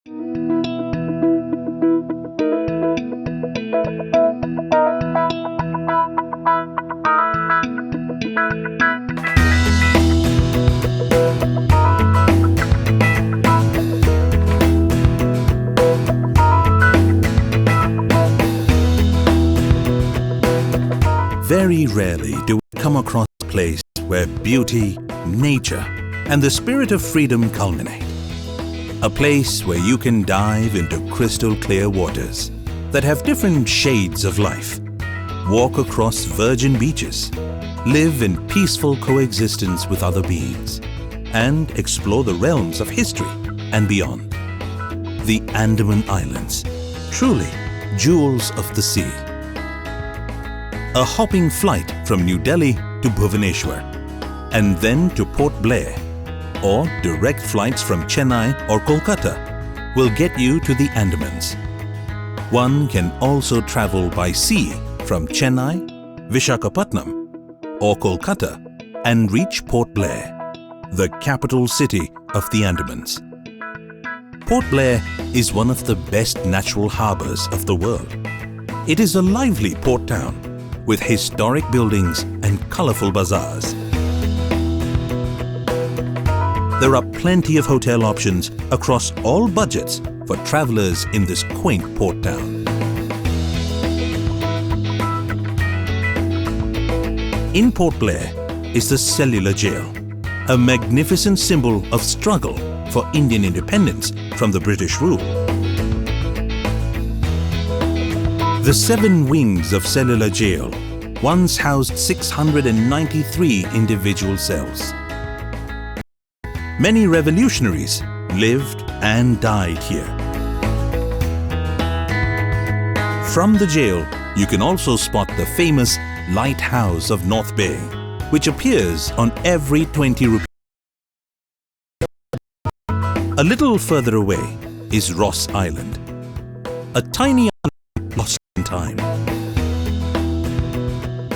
Very rarely do we come across a place where beauty, nature, and the spirit of freedom culminate. A place where you can dive into crystal clear waters that have different shades of life, walk across virgin beaches, live in peaceful coexistence with other beings, and explore the realms of history and beyond. The Andaman Islands, truly jewels of the sea. A hopping flight from New Delhi to Bhubaneswar, and then to Port Blair, or direct flights from Chennai or Kolkata will get you to the Andamans. One can also travel by sea from Chennai, Visakhapatnam, or Kolkata and reach Port Blair, the capital city of the Andamans. Port Blair is one of the best natural harbours of the world. It is a lively port town with historic buildings and colourful bazaars. There are plenty of hotel options across all budgets for travellers in this quaint port town. In Port Blair is the Cellular Jail, a magnificent symbol of struggle for Indian independence from the British rule. The 7 wings of Cellular Jail once housed 693 individual cells. Many revolutionaries lived and died here. From the jail, you can also spot the famous Lighthouse of North Bay, which appears on every 20 rupee. A little further away is Ross Island, a tiny island lost in time.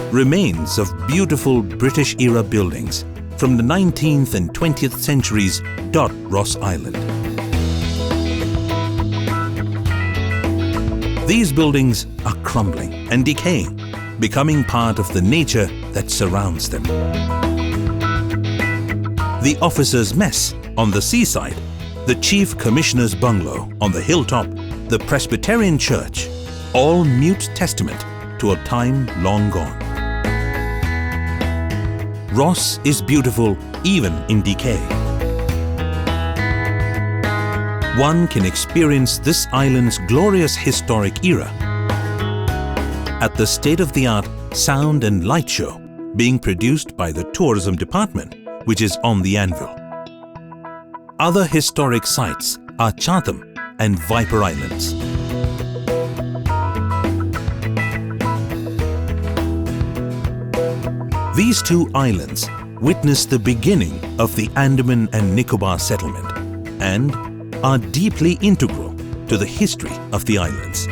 Remains of beautiful British-era buildings from the 19th and 20th centuries dot Ross Island. These buildings are crumbling and decaying, becoming part of the nature that surrounds them. The officers' mess on the seaside, the Chief Commissioner's bungalow on the hilltop, the Presbyterian Church, all mute testament to a time long gone. Ross is beautiful even in decay. One can experience this island's glorious historic era at the state-of-the-art sound and light show being produced by the Tourism Department, which is on the anvil. Other historic sites are Chatham and Viper Islands. These 2 islands witnessed the beginning of the Andaman and Nicobar settlement and are deeply integral to the history of the islands.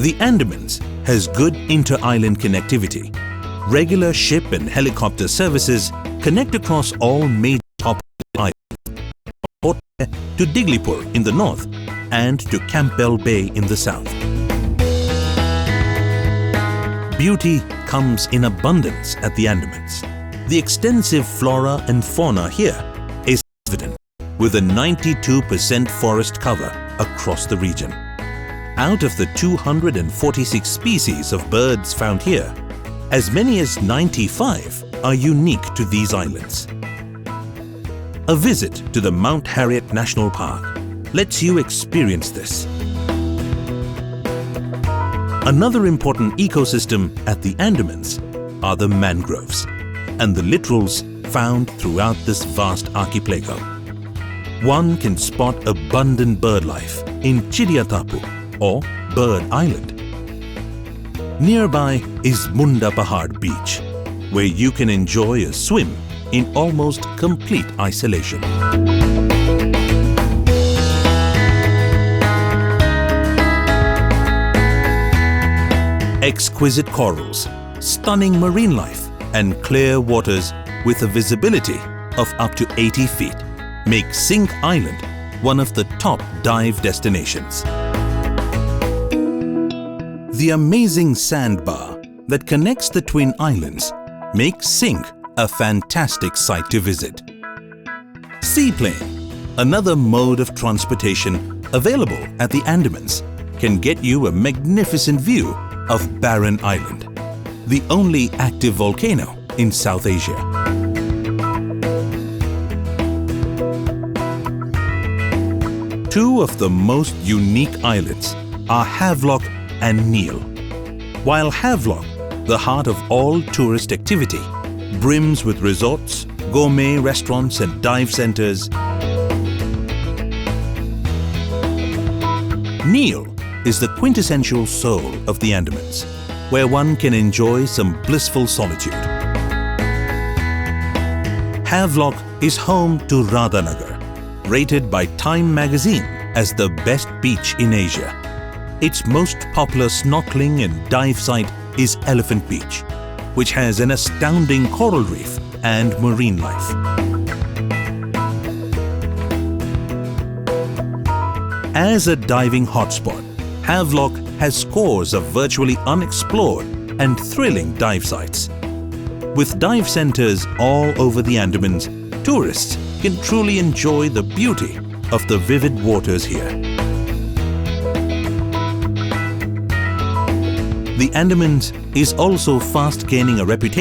The Andamans has good inter-island connectivity. Regular ship and helicopter services connect across all major islands, from Port Blair to Diglipur in the north and to Campbell Bay in the south. Beauty comes in abundance at the Andamans. The extensive flora and fauna here is evident, with a 92% forest cover across the region. Out of the 246 species of birds found here, as many as 95 are unique to these islands. A visit to the Mount Harriet National Park lets you experience this. Another important ecosystem at the Andamans are the mangroves and the littorals found throughout this vast archipelago. One can spot abundant bird life in Chidiyatapu or Bird Island. Nearby is Munda Pahad Beach, where you can enjoy a swim in almost complete isolation. Exquisite corals, stunning marine life, and clear waters with a visibility of up to 80 feet make Sink Island one of the top dive destinations. The amazing sandbar that connects the twin islands makes Sink a fantastic site to visit. Seaplane, another mode of transportation available at the Andamans, can get you a magnificent view of Barren Island, the only active volcano in South Asia. Two of the most unique islands are Havelock and Neil. While Havelock, the heart of all tourist activity, brims with resorts, gourmet restaurants and dive centers, Neil is the quintessential soul of the Andamans, where one can enjoy some blissful solitude. Havelock is home to Radhanagar, rated by Time magazine as the best beach in Asia. Its most popular snorkeling and dive site is Elephant Beach, which has an astounding coral reef and marine life. As a diving hotspot, Havelock has scores of virtually unexplored and thrilling dive sites. With dive centers all over the Andamans, tourists can truly enjoy the beauty of the vivid waters here. The Andamans is also fast gaining a reputation